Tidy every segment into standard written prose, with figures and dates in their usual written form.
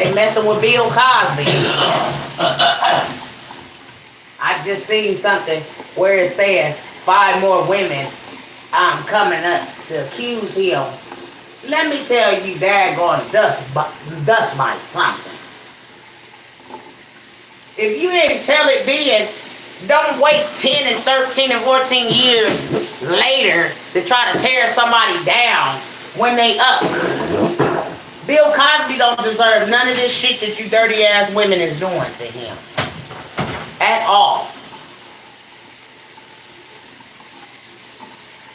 They messing with Bill Cosby. I just seen something where it says 5 more women coming up to accuse him. Let me tell you, daggone dust mite something. If you didn't tell it then, don't wait 10 and 13 and 14 years later to try to tear somebody down when they up. Bill Cosby don't deserve none of this shit that you dirty ass women is doing to him. At all.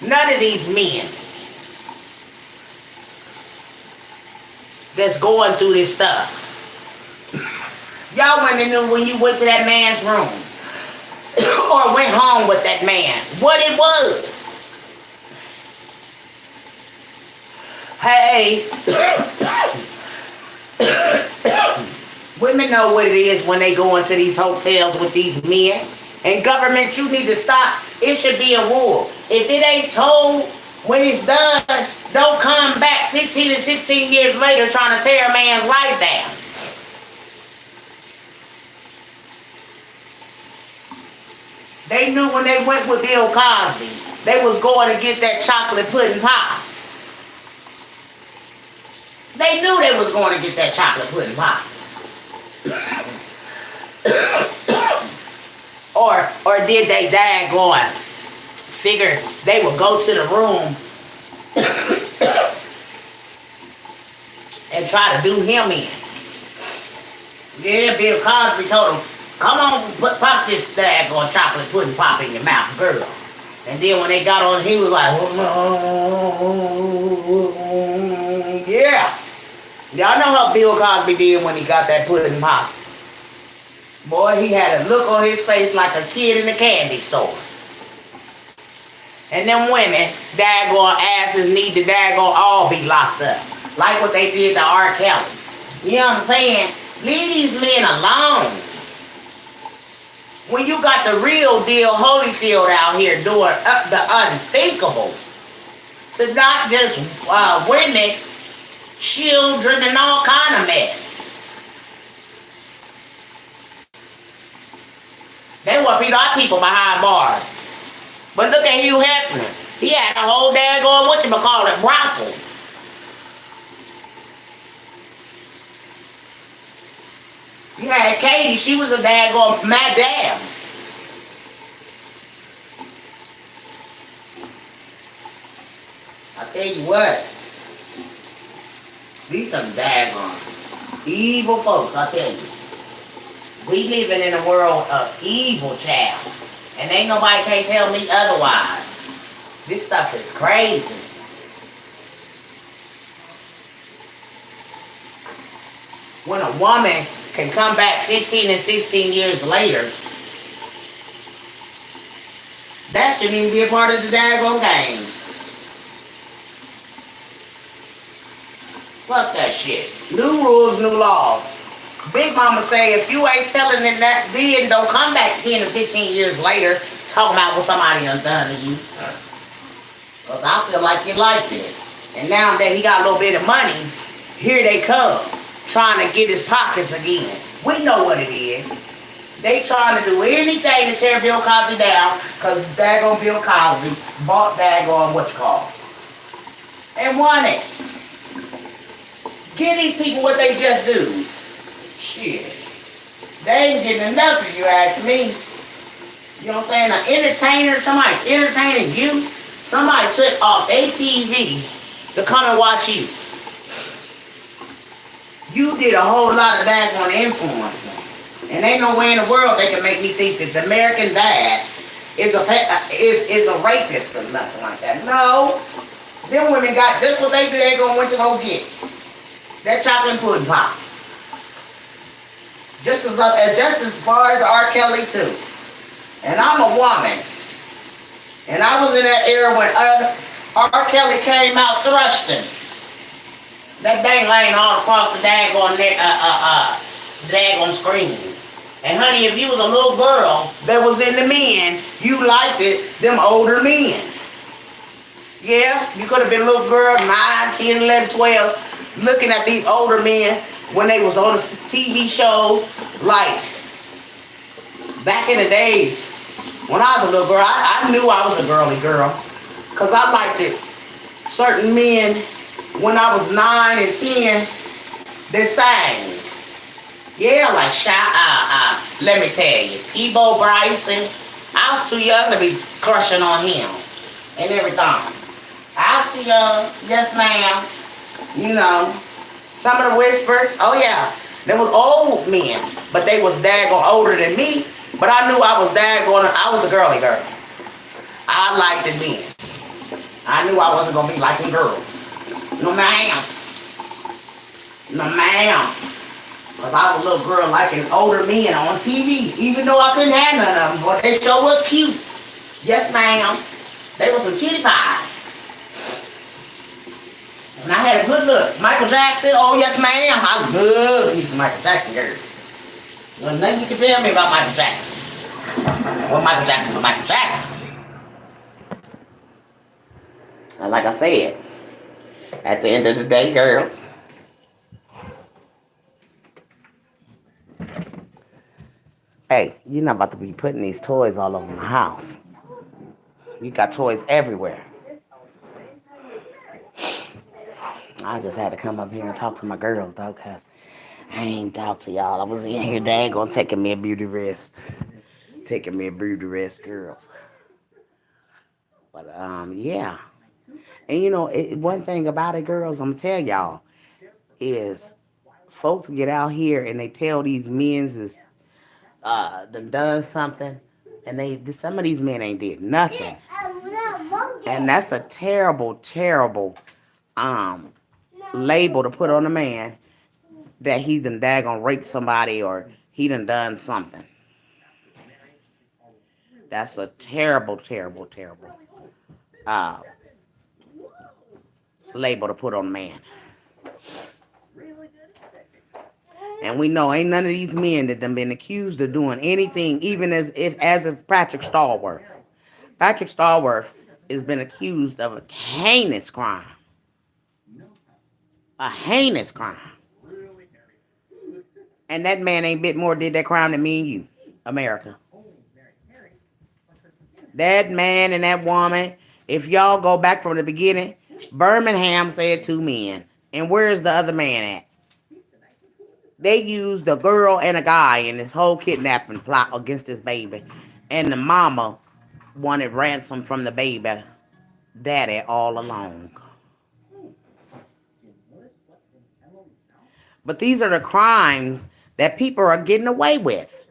None of these men that's going through this stuff. Y'all wouldn't have knew when you went to that man's room or went home with that man what it was. Hey, women know what it is when they go into these hotels with these men. And government, you need to stop. It should be a rule. If it ain't told when it's done, don't come back 15 and 16 years later trying to tear a man's life down. They knew when they went with Bill Cosby, they was going to get that chocolate pudding pie. They knew they was going to get that chocolate pudding pie. or did they daggone figure they would go to the room and try to do him in? Yeah, Bill Cosby told him, come on, pop this daggone chocolate pudding pop in your mouth, girl. And then when they got on, he was like, yeah. Y'all know how Bill Cosby did when he got that pudding pop. Boy, he had a look on his face like a kid in a candy store. And them women, daggone asses need to daggone all be locked up. Like what they did to R. Kelly. You know what I'm saying? Leave these men alone. When you got the real deal Holyfield out here doing the unthinkable. To not just women, children, and all kind of mess. They want our people behind bars. But look at Hugh Hefner. He had a whole daggone, whatchamacallit, brothel. You had Katie, she was a daggone madam. I tell you what, these some daggone evil folks, I tell you. We living in a world of evil, child. And ain't nobody can tell me otherwise. This stuff is crazy. When a woman can come back 15 and 16 years later, that shouldn't even be a part of the daggone game. Fuck that shit. New rules, new laws. Big Mama say if you ain't telling them that then, don't come back 10 or 15 years later talking about what somebody done done to you. Because I feel like you like it. And now that he got a little bit of money, here they come. Trying to get his pockets again. We know what it is. They trying to do anything to tear Bill Cosby down because daggone Bill Cosby bought daggone what you call and won it. Give these people what they just do. Shit. They ain't getting enough of you, ask me. You know what I'm saying? An entertainer, somebody entertaining you, somebody took off ATV to come and watch you. You did a whole lot of daggone influencing. And ain't no way in the world they can make me think that the American dad is a rapist or nothing like that. No. Them women got just what they went to go get. That chocolate pudding pop. Just as far as R. Kelly too. And I'm a woman. And I was in that era when R. Kelly came out thrusting. That thing laying all across the daggone screen. And honey, if you was a little girl that was in the men, you liked it, them older men. Yeah, you could have been a little girl, 9, 10, 11, 12, looking at these older men when they was on the TV show, like back in the days when I was a little girl, I knew I was a girly girl because I liked it. Certain men when I was 9 and 10 that sang. Yeah, like let me tell you, Ebo Bryson, I was too young to be crushing on him and everything. I was too young, yes ma'am. You know, some of the whispers, oh yeah, there was old men, but they was daggone older than me. But I knew I was daggone, I was a girly girl. I liked the men. I knew I wasn't gonna be liking girls. No ma'am. No ma'am. Because I was a little girl liking older men on TV, even though I couldn't have none of them, but they sure was cute. Yes, ma'am. They were some cutie pies. And I had a good look. Michael Jackson, oh yes, ma'am. I good these Michael Jackson girls. Well, nothing you can tell me about Michael Jackson. Well, Michael Jackson was Michael Jackson. And like I said, at the end of the day, girls, hey, you're not about to be putting these toys all over my house. You got toys everywhere. I just had to come up here and talk to my girls, though, because I ain't talk to y'all. I was in here, dang, gonna taking me a beauty rest. Taking me a beauty rest, girls. But, yeah. And, one thing about it, girls, I'm gonna tell y'all, is folks get out here and they tell these men's is, done something, and some of these men ain't did nothing. And that's a terrible, terrible, um, label to put on a man that he done daggone raped somebody or he done something. That's a terrible, terrible, terrible uh, label to put on a man. And we know ain't none of these men that done been accused of doing anything, even as if Patrick Stallworth. Patrick Stallworth has been accused of a heinous crime. A heinous crime. And that man ain't bit more did that crime than me and you, America. That man and that woman, if y'all go back from the beginning, Birmingham said 2 men. And where's the other man at? They used a girl and a guy in this whole kidnapping plot against this baby. And the mama wanted ransom from the baby daddy all along. But these are the crimes that people are getting away with.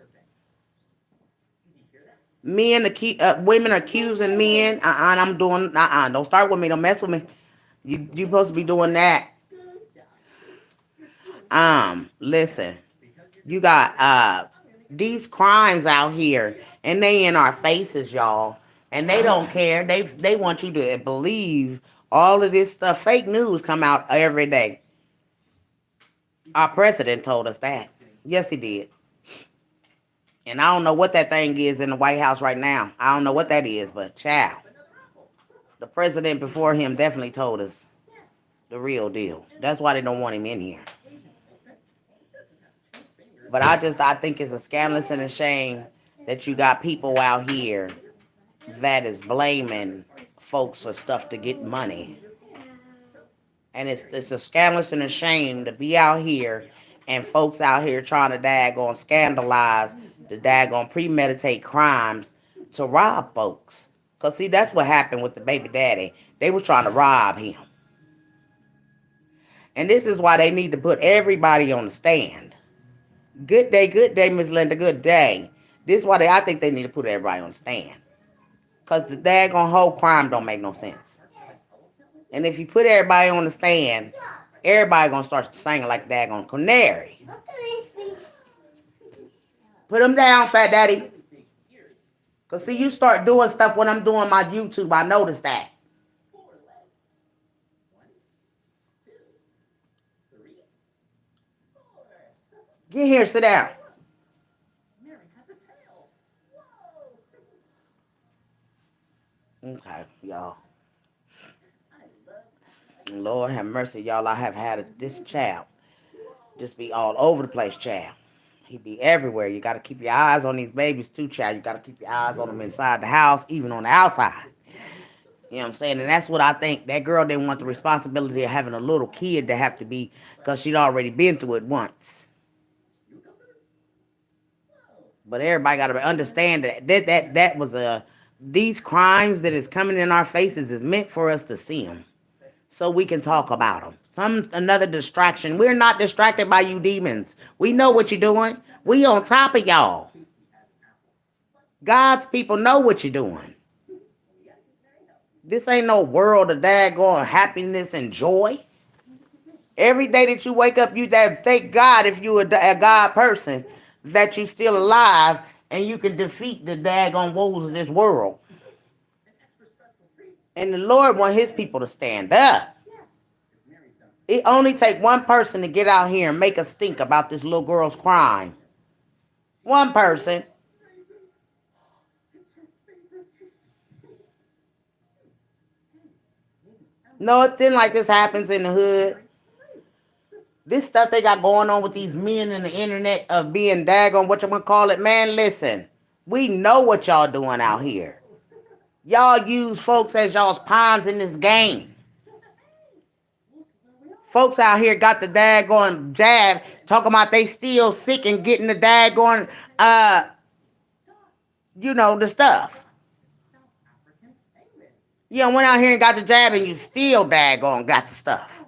Women accusing men. And I'm doing. Don't start with me. Don't mess with me. You supposed to be doing that. Listen. You got these crimes out here, and they in our faces, y'all. And they don't care. They want you to believe all of this stuff. Fake news come out every day. Our president told us that. Yes, he did. And I don't know what that thing is in the White House right now. I don't know what that is, but child, the president before him definitely told us the real deal. That's why they don't want him in here. But I think it's a scandalous and a shame that you got people out here that is blaming folks for stuff to get money. And it's a scandalous and a shame to be out here and folks out here trying to daggone scandalize the daggone premeditate crimes to rob folks. Because, see, that's what happened with the baby daddy. They was trying to rob him. And this is why they need to put everybody on the stand. Good day, Miss Linda, good day. This is why I think they need to put everybody on the stand. Because the daggone whole crime don't make no sense. And if you put everybody on the stand, everybody gonna start singing like daggone canary. Put them down, fat daddy. Because, see, you start doing stuff when I'm doing my YouTube. I noticed that. Get here, sit down. Okay, y'all. Lord have mercy, y'all. I have had this child. Just be all over the place, child. He be everywhere. You got to keep your eyes on these babies too, child. You got to keep your eyes on them inside the house, even on the outside. You know what I'm saying? And that's what I think. That girl didn't want the responsibility of having a little kid to have to be, because she'd already been through it once. But everybody got to understand that was these crimes that is coming in our faces is meant for us to see them, so we can talk about them. Another distraction. We're not distracted by you demons. We know what you're doing. We on top of y'all. God's people know what you're doing. This ain't no world of daggone happiness and joy. Every day that you wake up, you thank God, if you a God person, that you still alive and you can defeat the daggone woes of this world. And the Lord want his people to stand up. It only take one person to get out here and make us think about this little girl's crime. One person. Nothing like this happens in the hood. This stuff they got going on with these men in the internet of being daggone, what you gonna call it, man, listen. We know what y'all doing out here. Y'all use folks as y'all's pawns in this game. Folks out here got the daggone jab, talking about they still sick and getting the daggone, the stuff. You went out here and got the jab and you still daggone got the stuff.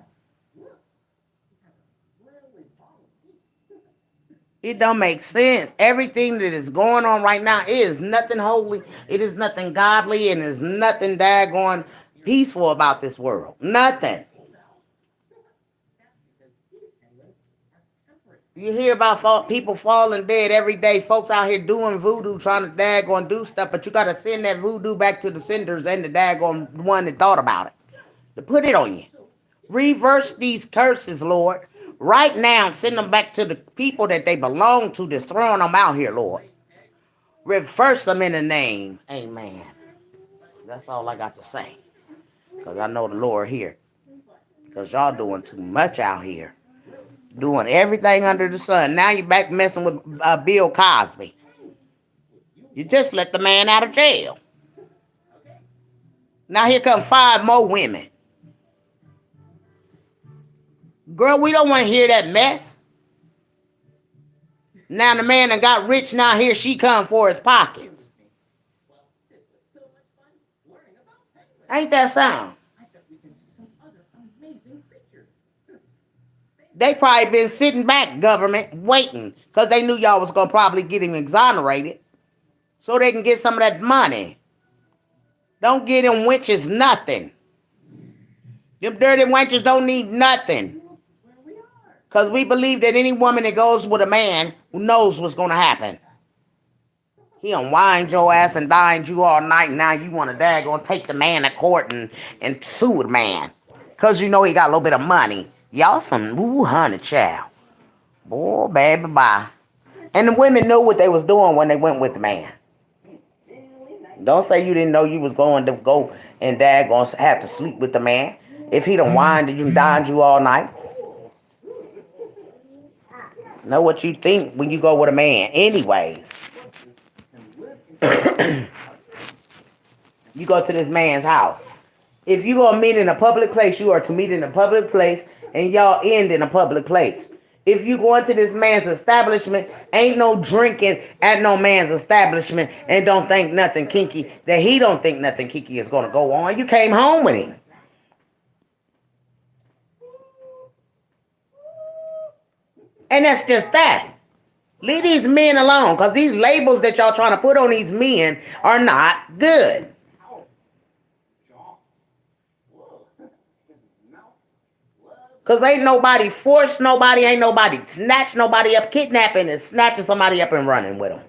It don't make sense. Everything that is going on right now is nothing holy. It is nothing godly, and there's nothing daggone peaceful about this world. Nothing. You hear about people falling dead every day. Folks out here doing voodoo, trying to daggone do stuff, but you got to send that voodoo back to the senders and the daggone one that thought about it. To put it on you. Reverse these curses, Lord. Right now, send them back to the people that they belong to that's throwing them out here, Lord. Reverse them in the name. Amen. That's all I got to say. Because I know the Lord here. Because y'all doing too much out here. Doing everything under the sun. Now you're back messing with Bill Cosby. You just let the man out of jail. Now here come 5 more women. Girl, we don't want to hear that mess. Now the man that got rich, now here she come for his pockets. Ain't that something? They probably been sitting back, government, waiting, because they knew y'all was going to probably get him exonerated so they can get some of that money. Don't get them wenches nothing. Them dirty wenches don't need nothing. Because we believe that any woman that goes with a man who knows what's going to happen. He unwind your ass and dined you all night. Now you want to daggone take the man to court and sue the man. Because you know he got a little bit of money. Y'all some honey child. Boy, baby, bye. And the women knew what they was doing when they went with the man. Don't say you didn't know you was going to go and daggone have to sleep with the man. If he done whined and you dined you all night. Know what you think when you go with a man. Anyways. You go to this man's house. If you gonna meet in a public place, you are to meet in a public place and y'all end in a public place. If you go into this man's establishment, ain't no drinking at no man's establishment, and don't think nothing kinky, that he don't think nothing kinky is gonna go on. You came home with him. And that's just that. Leave these men alone, because these labels that y'all trying to put on these men are not good. Because ain't nobody forced nobody, ain't nobody snatched nobody up, kidnapping and snatching somebody up and running with them.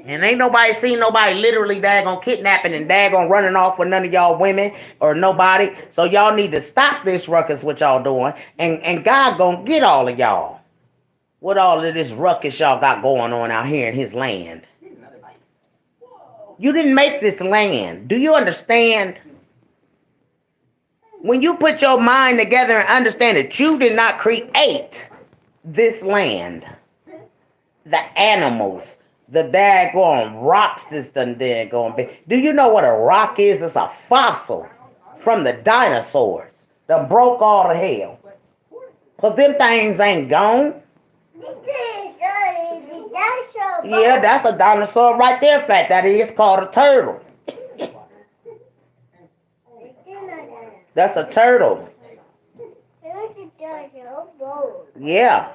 And ain't nobody seen nobody literally daggone kidnapping and daggone running off with none of y'all women or nobody. So y'all need to stop this ruckus what y'all doing. And God gonna get all of y'all. What all of this ruckus y'all got going on out here in his land. You didn't make this land. Do you understand? When you put your mind together and understand that you did not create this land, the animals, the daggone rocks this done daggone big. Do you know what a rock is? It's a fossil from the dinosaurs that broke all the hell. Cause them things ain't gone. Yeah, that's a dinosaur right there. In fact, that is called a turtle. That's a turtle. Yeah.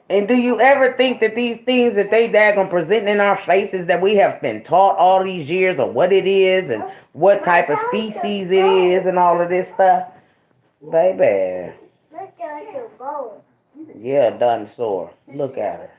And do you ever think that these things that they daggone present in our faces that we have been taught all these years of what it is and what type of species it is and all of this stuff? Baby. Yeah, dinosaur. Look at her.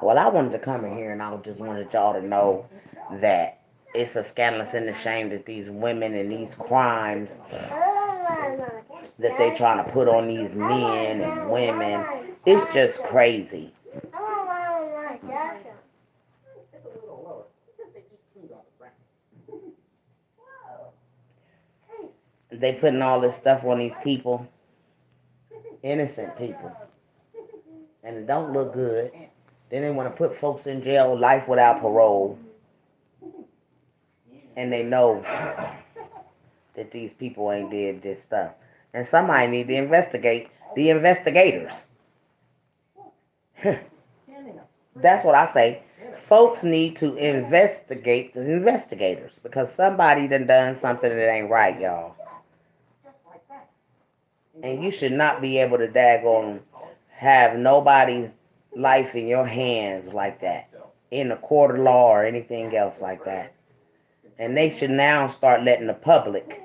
Well, I wanted to come in here and I just wanted y'all to know that it's a scandalous and a shame that these women and these crimes that they trying to put on these men and women, it's just crazy. They putting all this stuff on these people, innocent people, and it don't look good. Then they want to put folks in jail, life without parole, and they know that these people ain't did this stuff. And somebody need to investigate the investigators. That's what I say. Folks need to investigate the investigators because somebody done something that ain't right, y'all. And you should not be able to daggone have nobody's life in your hands like that, in a court of law or anything else like that. And they should now start letting the public,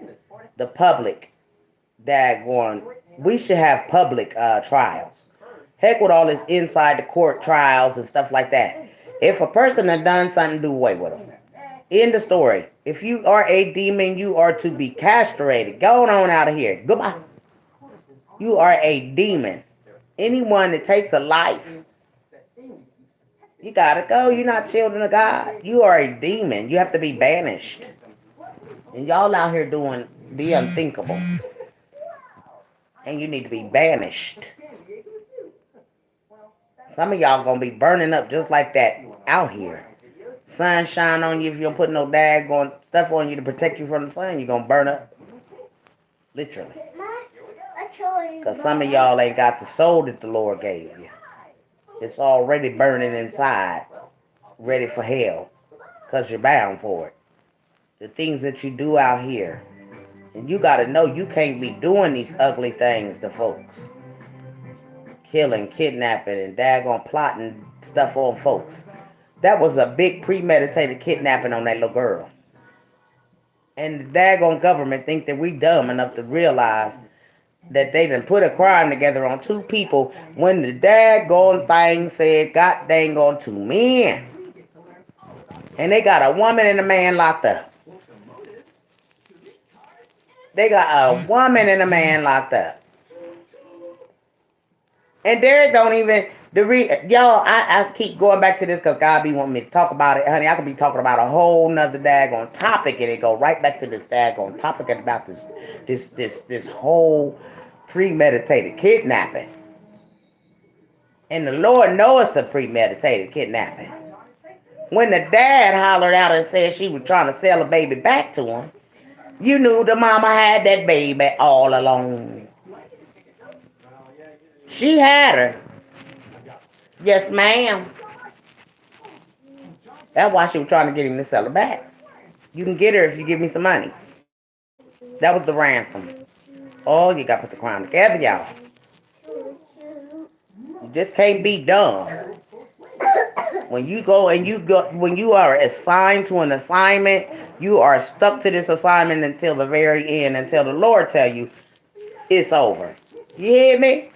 daggone, we should have public trials. Heck with all this inside the court trials and stuff like that. If a person has done something, do away with them. End the story. If you are a demon, you are to be castrated. Go on out of here. Goodbye. You are a demon. Anyone that takes a life, you gotta go. You're not children of God. You are a demon. You have to be banished. And y'all out here doing the unthinkable. And you need to be banished. Some of y'all gonna be burning up just like that out here. Sun shine on you if you don't put no daggone stuff on you to protect you from the sun, you're gonna burn up. Literally. Because some of y'all ain't got the soul that the Lord gave you. It's already burning inside, ready for hell. Because you're bound for it. The things that you do out here. And you got to know you can't be doing these ugly things to folks. Killing, kidnapping, and daggone plotting stuff on folks. That was a big premeditated kidnapping on that little girl. And the daggone government think that we dumb enough to realize that they done put a crime together on two people when the daggone thing said god dang on 2 men. And they got a woman and a man locked up. They got a woman and a man locked up. And Derek don't even, y'all, I keep going back to this because God be wanting me to talk about it. Honey, I could be talking about a whole nother daggone topic and it go right back to this daggone topic about this whole premeditated kidnapping. And the Lord knows it's a premeditated kidnapping. When the dad hollered out and said she was trying to sell a baby back to him, you knew the mama had that baby all along. She had her. Yes, ma'am. That's why she was trying to get him to sell her back. You can get her if you give me some money. That was the ransom. Oh, you got to put the crime together, y'all. You just can't be dumb. When you are assigned to an assignment, you are stuck to this assignment until the very end, until the Lord tell you it's over. You hear me?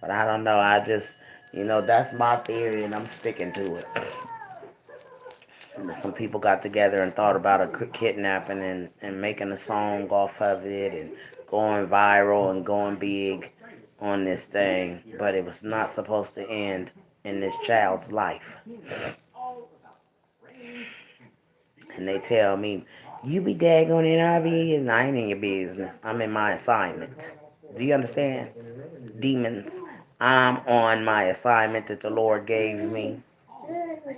But I don't know. I just, that's my theory, and I'm sticking to it. Some people got together and thought about a kidnapping and making a song off of it and going viral and going big on this thing, but it was not supposed to end in this child's life. And they tell me, you be daggone in RV, and I ain't in your business. I'm in my assignment. Do you understand? Demons. I'm on my assignment that the Lord gave me.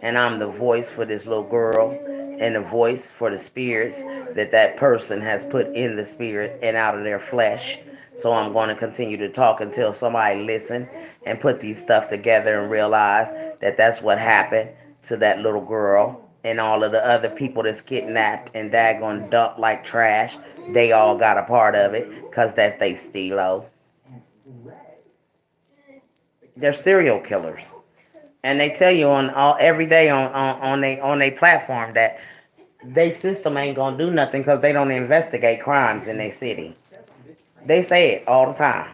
And I'm the voice for this little girl and the voice for the spirits that person has put in the spirit and out of their flesh. So I'm going to continue to talk until somebody listen and put these stuff together and realize that that's what happened to that little girl and all of the other people that's kidnapped and daggone dumped like trash. They all got a part of it because that's they stilo. They're serial killers. And they tell you on all every day on they platform that they system ain't gonna do nothing because they don't investigate crimes in their city. They say it all the time.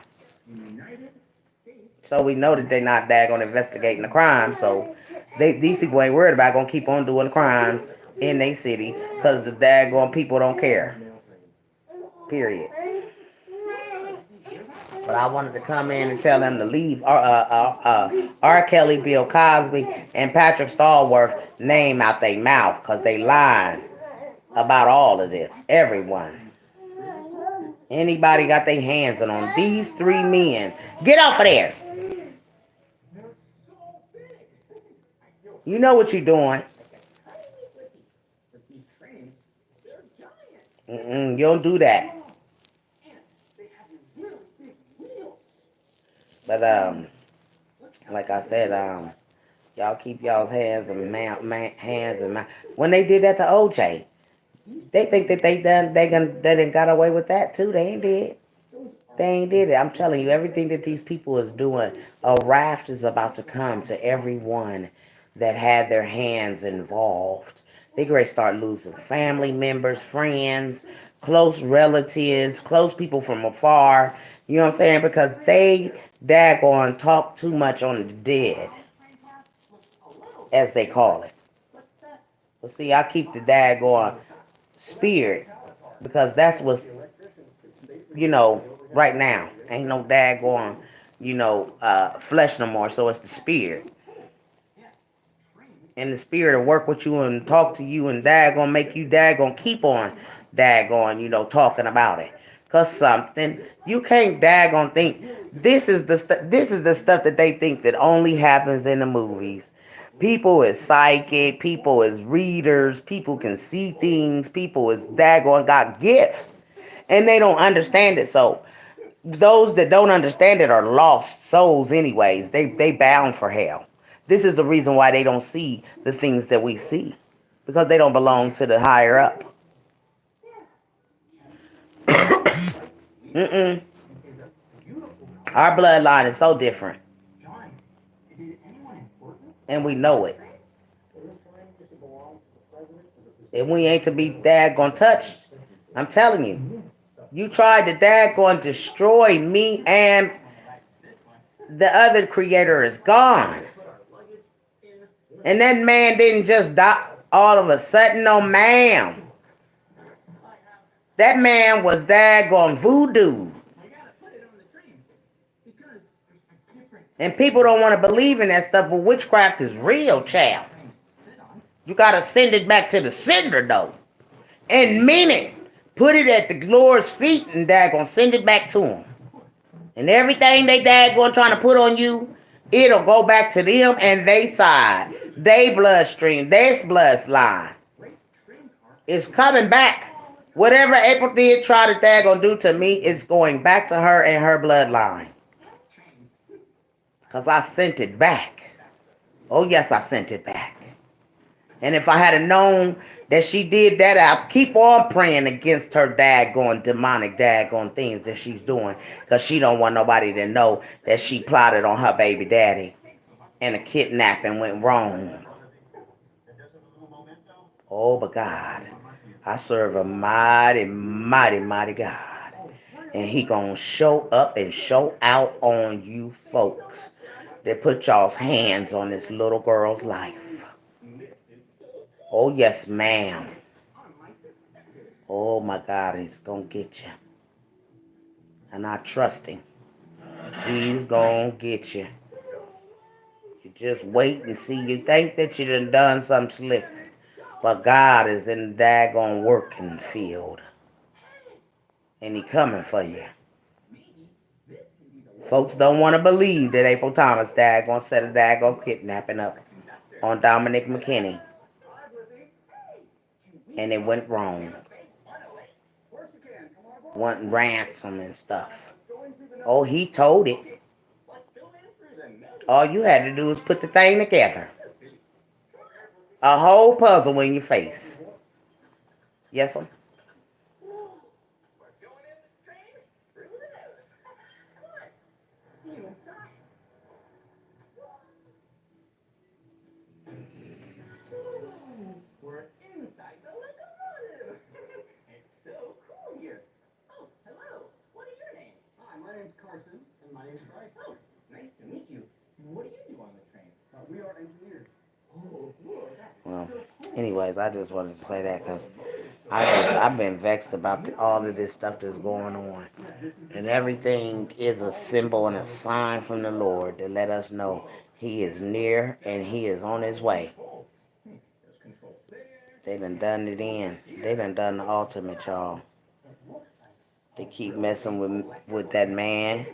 So we know that they not daggone investigating the crime. So these people ain't worried about gonna keep on doing crimes in their city because the daggone people don't care. Period. But I wanted to come in and tell them to leave R. Kelly, Bill Cosby, and Patrick Stallworth name out their mouth because they lying about all of this. Everyone. Anybody got their hands on these three men, get off of there. You know what you're doing. You don't do that. But like I said, y'all keep y'all's hands and hands and mouth. When they did that to OJ, they think that they done got away with that too. They ain't did. They ain't did it. I'm telling you, everything that these people is doing, a raft is about to come to everyone that had their hands involved. They gonna start losing family members, friends, close relatives, close people from afar. You know what I'm saying? Because they daggone talk too much on the dead, as they call it. But see, I keep the daggone spirit because that's what's right now. Ain't no daggone, flesh no more. So it's the spirit. And the spirit will work with you and talk to you and daggone make you daggone keep on daggone, talking about it. Cause something you can't daggone think this is the stuff that they think that only happens in the movies. People is psychic, people is readers, people can see things, people is daggone got gifts. And they don't understand it. So those that don't understand it are lost souls anyways. They bound for hell. This is the reason why they don't see the things that we see. Because they don't belong to the higher up. Mm-mm. Our bloodline is so different. And we know it. And we ain't to be daggone touched. I'm telling you. You tried to daggone destroy me and the other creator is gone. And that man didn't just die all of a sudden, no ma'am. That man was daggone voodoo. And people don't want to believe in that stuff, but witchcraft is real, child. You got to send it back to the sender, though. And mean it. Put it at the Lord's feet and daggone send it back to him. And everything they daggone trying to put on you, it'll go back to them and they side. They bloodstream, their bloodline. It's coming back. Whatever April did try to daggone do to me is going back to her and her bloodline. Because I sent it back. Oh, yes, I sent it back. And if I had known that she did that, I'll keep on praying against her daggone demonic daggone things that she's doing. Because she don't want nobody to know that she plotted on her baby daddy. And a kidnapping went wrong. Oh, but God, I serve a mighty, mighty, mighty God. And he gonna show up and show out on you folks that put y'all's hands on this little girl's life. Oh yes, ma'am. Oh my God, he's gonna get you. And I trust him. He's gonna get you. You just wait and see. You think that you done something slick. But God is in the daggone working field. And he coming for you. Folks don't want to believe that April Thomas daggone set a daggone kidnapping up on Dominic McKinney. And it went wrong. Wanting ransom and stuff. Oh, he told it. All you had to do is put the thing together. A whole puzzle in your face. Yes, sir? Well, anyways, I just wanted to say that because I've been vexed about all of this stuff that's going on, and everything is a symbol and a sign from the Lord to let us know He is near and He is on His way. They done it in. They done the ultimate, y'all. They keep messing with that man.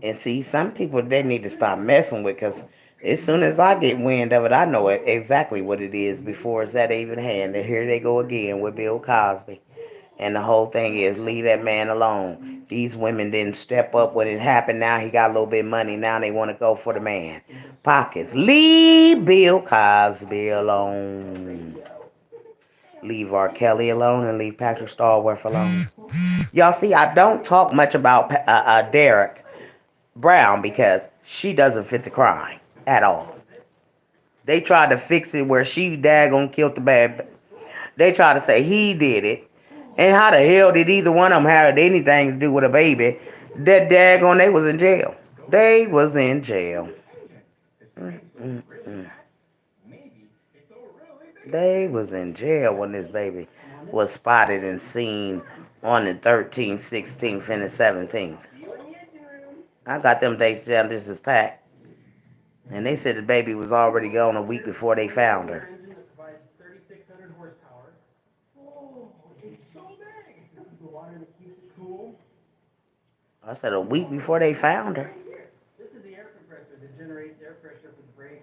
And see, some people they need to stop messing with because as soon as I get wind of it, I know exactly what it is before it's that even hand. And here they go again with Bill Cosby. And the whole thing is leave that man alone. These women didn't step up when it happened. Now he got a little bit of money. Now they want to go for the man. Pockets. Leave Bill Cosby alone. Leave R. Kelly alone and leave Patrick Starworth alone. Y'all see, I don't talk much about Derek Brown because she doesn't fit the crime at all. They tried to fix it where she daggone killed the bad. They tried to say he did it. And how the hell did either one of them have anything to do with a baby? That daggone, they was in jail. They was in jail. Mm-mm-mm. They was in jail when this baby was spotted and seen on the 13th, 16th, and the 17th. I got them dates down just as packed. And they said the baby was already gone a week before they found her. I said a week before they found her.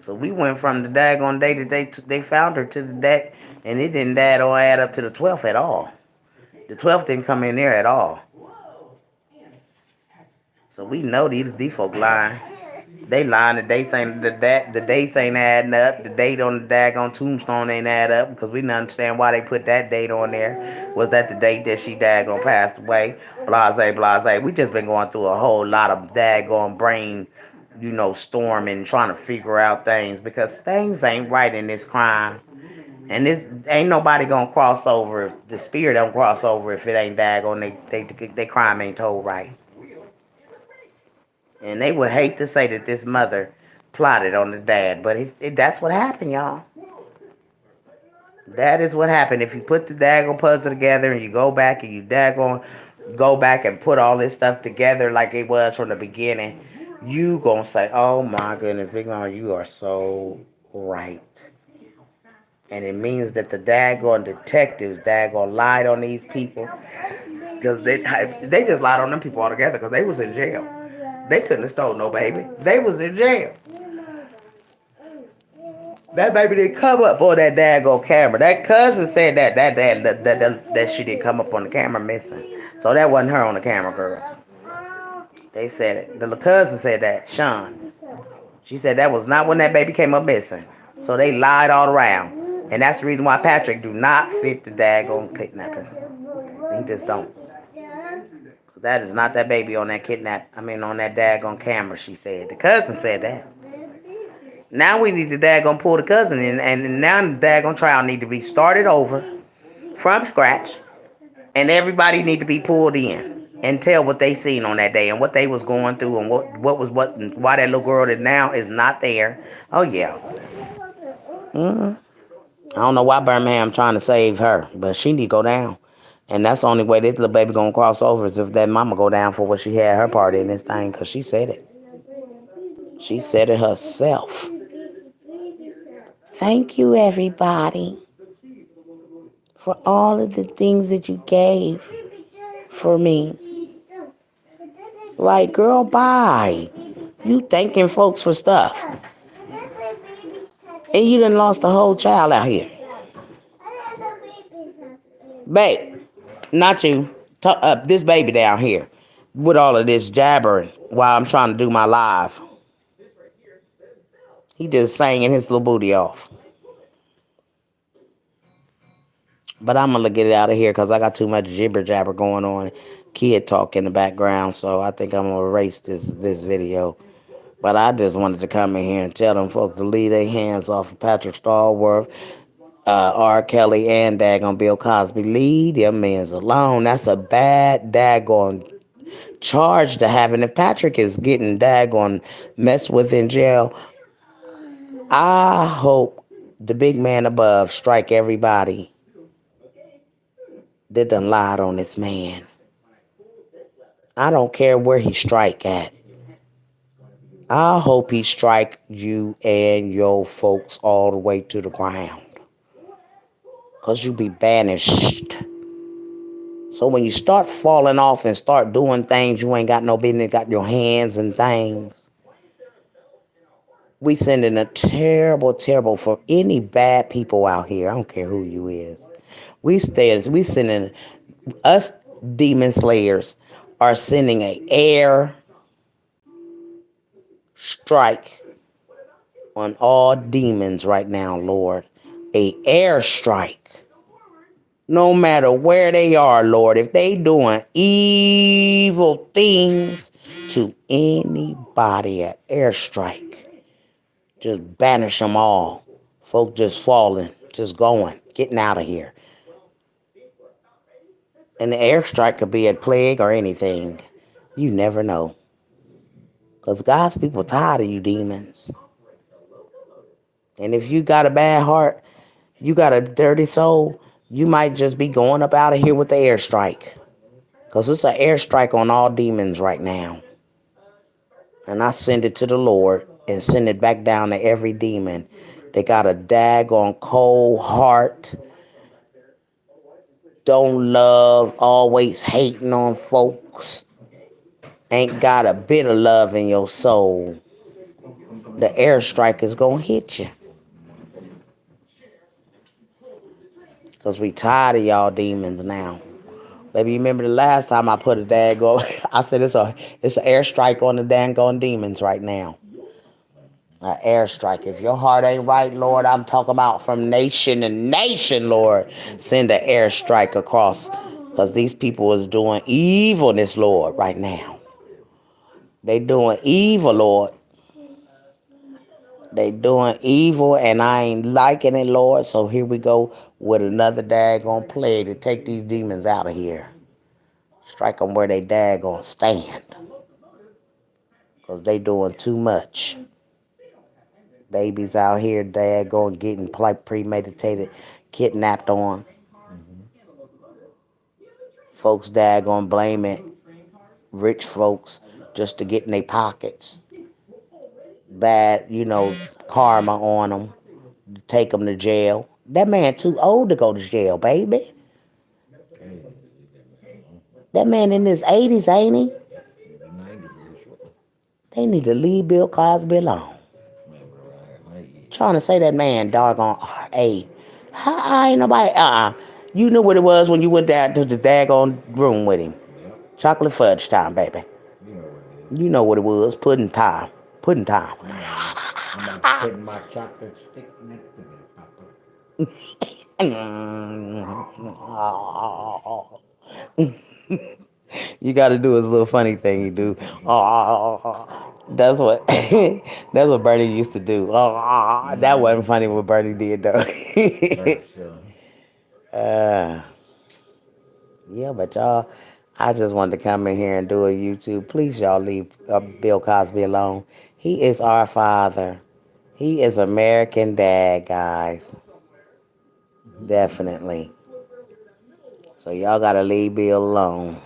So we went from the daggone day that they found her to the day, and it didn't add up to the 12th at all. The 12th didn't come in there at all. So we know these folk lying. They lying. The dates ain't adding up. The date on the daggone tombstone ain't add up because we didn't understand why they put that date on there. Was that the date that she daggone passed away? Blase, blase. We just been going through a whole lot of daggone brain, storming, trying to figure out things because things ain't right in this crime. And this ain't nobody gonna cross over. The spirit don't cross over if it ain't daggone. They crime ain't told right. And they would hate to say that this mother plotted on the dad, but that's what happened, y'all. That is what happened. If you put the daggone puzzle together and you go back and you daggone go back and put all this stuff together like it was from the beginning, you gonna say, oh my goodness, Big Mama, you are so right. And it means that the daggone detectives daggone lied on these people because they just lied on them people altogether because they was in jail. They couldn't have stole no baby. They was in jail. That baby didn't come up on that daggone camera. That cousin said that she didn't come up on the camera missing. So that wasn't her on the camera, girl. They said it. The cousin said that, Sean. She said that was not when that baby came up missing. So they lied all around. And that's the reason why Patrick do not fit the daggone kidnapping. He just don't. That is not that baby on that on that daggone camera, she said. The cousin said that. Now we need to daggone pull the cousin in, and now the daggone trial need to be started over from scratch, and everybody need to be pulled in. and tell what they seen on that day and what they was going through and what and why that little girl that now is not there. Oh yeah. Mm-hmm. I don't know why Birmingham trying to save her, but she need to go down. And that's the only way this little baby gonna cross over is if that mama go down for what she had her part in this thing, cause she said it. She said it herself. Thank you, everybody, for all of the things that you gave for me. Like, girl, bye. You thanking folks for stuff. And you done lost a whole child out here. Babe, not you. This baby down here with all of this jabbering while I'm trying to do my live. He just singing his little booty off. But I'm going to get it out of here because I got too much jibber jabber going on. Kid talk in the background. So I think I'm going to erase this video. But I just wanted to come in here and tell them folks to leave their hands off of Patrick Starworth, R. Kelly, and daggone Bill Cosby. Leave them mans alone. That's a bad daggone charge to have. And if Patrick is getting daggone messed with in jail, I hope the big man above strike everybody that done lied on this man. I don't care where he strike at. I hope he strike you and your folks all the way to the ground. Because you be banished. So when you start falling off and start doing things you ain't got no business, got your hands and things, we sending a terrible for any bad people out here. I don't care who you is. We sending us demon slayers are sending a air strike on all demons right now, Lord. A air strike. No matter where they are, Lord, if they doing evil things to anybody, an airstrike, just banish them all. Folk just falling, just going, getting out of here. And the airstrike could be a plague or anything. You never know. Because God's people tired of you demons. And if you got a bad heart, you got a dirty soul, you might just be going up out of here with the airstrike. Because it's an airstrike on all demons right now. And I send it to the Lord and send it back down to every demon. They got a daggone cold heart. Don't love, always hating on folks. Ain't got a bit of love in your soul. The airstrike is going to hit you. Because we tired of y'all demons now. Baby, you remember the last time I put a daggone, I said it's an airstrike on the daggone demons right now. An airstrike. If your heart ain't right, Lord, I'm talking about from nation to nation, Lord. Send an airstrike across. Because these people is doing evilness, Lord, right now. They doing evil, Lord. They doing evil, and I ain't liking it, Lord. So here we go with another daggone plague to take these demons out of here. Strike them where they daggone stand. Because they doing too much. Babies out here daggone getting premeditated, kidnapped on. Folks daggone blaming rich folks just to get in their pockets. Bad, karma on them. Take them to jail. That man too old to go to jail, baby. That man in his 80s, ain't he? They need to leave Bill Cosby alone. Trying to say that man, doggone, hey, I ain't nobody, You knew what it was when you went down to the daggone room with him. Chocolate fudge time, baby. You know what it was, pudding time. Pudding time. I'm about to put my chocolate stick in it. You got to do his little funny thing you do. That's what that's what Bernie used to do. That wasn't funny what Bernie did though. Yeah, but y'all, I just wanted to come in here and do a YouTube. Please, y'all leave Bill Cosby alone. He is our father. He is American dad, guys. Definitely. So y'all gotta leave Bill alone.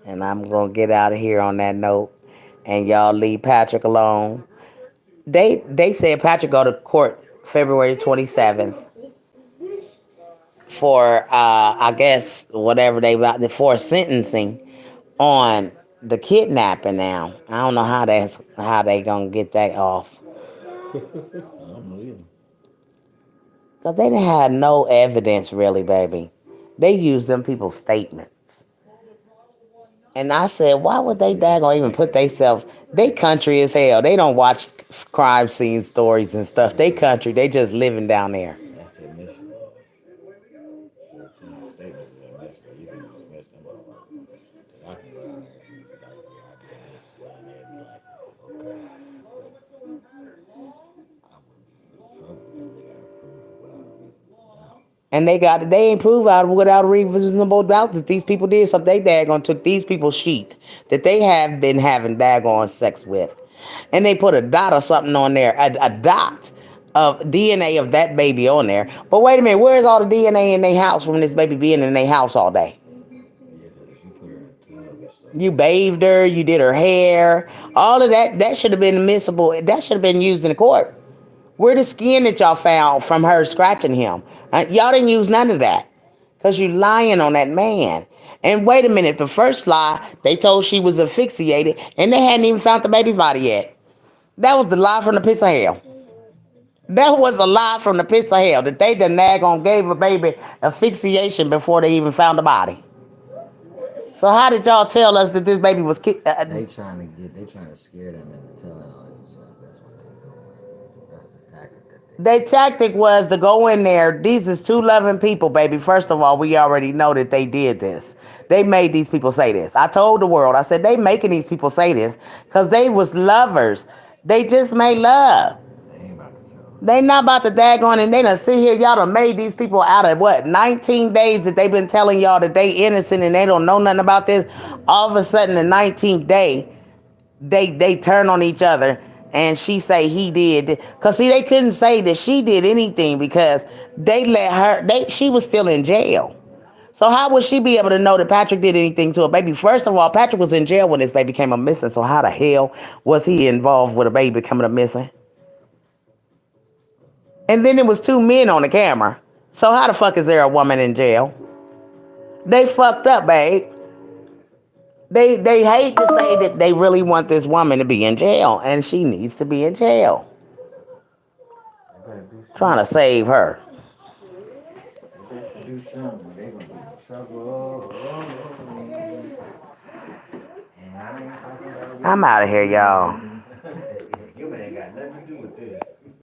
And I'm gonna get out of here on that note. And y'all leave Patrick alone. They said Patrick go to court February 27th for I guess whatever they about for sentencing on the kidnapping now. I don't know how they gonna get that off. I don't know either. Cause they didn't have no evidence really, baby. They used them people's statements. And I said, why would they daggone even put theyself? They country as hell. They don't watch crime scene stories and stuff. They country. They just living down there. That's admissible. 14 statements is admissible. You can dismiss them all right. Because I can go down there and be like, yeah, I did this. And they'd be like, okay. But I wouldn't be in trouble because they got to prove it without a reasonable doubt. And they ain't prove out without a reasonable doubt that these people did something. They daggone took these people's sheet that they have been having daggone sex with. And they put a dot or something on there, a dot of DNA of that baby on there. But wait a minute, where's all the DNA in their house from this baby being in their house all day? Yeah, because if you put her in a tub and stuff, You bathed her, you did her hair, all of that. That should have been admissible. That should have been used in the court. Where the skin that y'all found from her scratching him? Y'all didn't use none of that. Because you lying on that man. And wait a minute, the first lie, they told she was asphyxiated, and they hadn't even found the baby's body yet. That was the lie from the pits of hell. That was a lie from the pits of hell, that they done daggone gave a baby asphyxiation before they even found the body. So how did y'all tell us that this baby was they trying to scare them into telling all this stuff. That's what they doing. That's the tactic that Their tactic was to go in there. These is two loving people, baby. First of all, we already know that they did this. They made these people say this. I told the world, I said, they making these people say this because they was lovers. They just made love. they ain't about to tell them. They not about to daggone and they done sit here. Y'all done made these people out of what? 19 days that they been telling y'all that they innocent and they don't know nothing about this. All of a sudden, the 19th day, they turn on each other and she say he did. Cause see, they couldn't say that she did anything because they let her, she was still in jail. So how would she be able to know that Patrick did anything to a baby? First of all, Patrick was in jail when this baby came up missing. So how the hell was he involved with a baby coming up missing? And then there was two men on the camera. So how the fuck is there a woman in jail? They fucked up, babe. They hate to say that they really want this woman to be in jail, and she needs to be in jail. They better do Trying to something. save her. They better do something. They gonna be in trouble. And I ain't talking about I'm out of here, y'all.